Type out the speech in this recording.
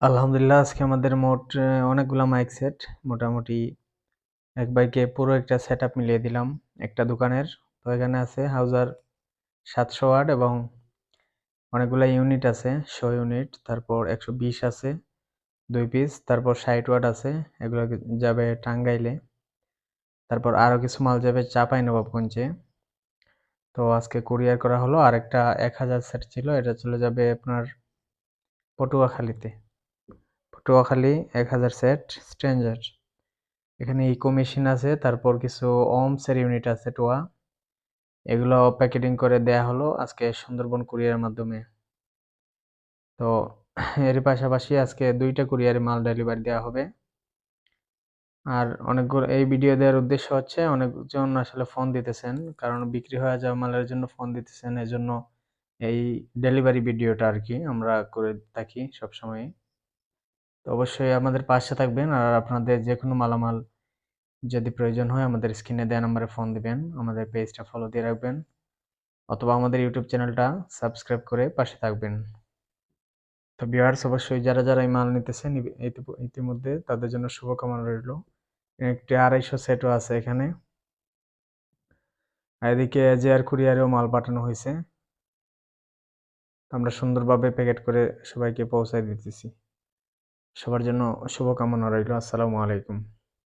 আলহামদুলিল্লাহ আজকে আমাদের মোট অনেকগুলা মাইক সেট মোটামুটি এক বাইকে পুরো একটা সেটআপ মিলিয়ে দিলাম একটা দোকানের। তো এখানে আছে হাউজার 700 ওয়াট এবং অনেকগুলা ইউনিট আছে 100 ইউনিট, তারপর 120 আছে 2 পিস, তারপর 60 ওয়াট আছে, এগুলো যাবে টাঙ্গাইলে। তারপর আরো কিছু মাল যাবে চাঁপাইনবাবগঞ্জে। তো আজকে কুরিয়ার করা হলো। আর একটা 1000 সেট ছিল, এটা চলে যাবে আপনার পটুয়াখালীতে। Patuakhali 1000 set stranger. এখানে ইকো মেশিন আছে, তারপর কিছু ওমসের ইউনিট আছে টোয়া, এগুলো প্যাকেটিং করে দেয়া হলো আজকে সুন্দরবন কুরিয়ারের মাধ্যমে। তো এর পাশাপাশি আজকে 2টা কুরিয়ারে মাল ডেলিভারি দেওয়া হবে। আর অনেকগুলো এই ভিডিও দেওয়ার উদ্দেশ্য হচ্ছে অনেকজন আসলে ফোন দিতেছেন, কারণ বিক্রি হয়ে যাওয়া মালের জন্য ফোন দিতেছেন, এজন্য এই ডেলিভারি ভিডিওটা আর কি আমরা করে থাকি সবসময়। তো অবশ্যই আমাদের পাশে থাকবেন, আর আপনাদের যে কোনো মালামাল যদি প্রয়োজন হয় আমাদের স্ক্রিনে দেওয়া নম্বরে ফোন দিবেন, আমাদের পেজটা ফলো দিয়ে রাখবেন, অথবা আমাদের ইউটিউব চ্যানেলটা সাবস্ক্রাইব করে পাশে থাকবেন। তো ভিউয়ার্স, অবশ্যই যারা যারা এই মাল নিতেছেন ইতিমধ্যে তাদের জন্য শুভকামনা রইল। একটি 250 সেটও আছে এখানে। আর এদিকে এজেআর কুরিয়ারেও মাল পাঠানো হয়েছে, আমরা সুন্দরভাবে প্যাকেট করে সবাইকে পৌঁছায় দিতেছি। সবার জন্য শুভকামনা রইল। আসসালামু আলাইকুম।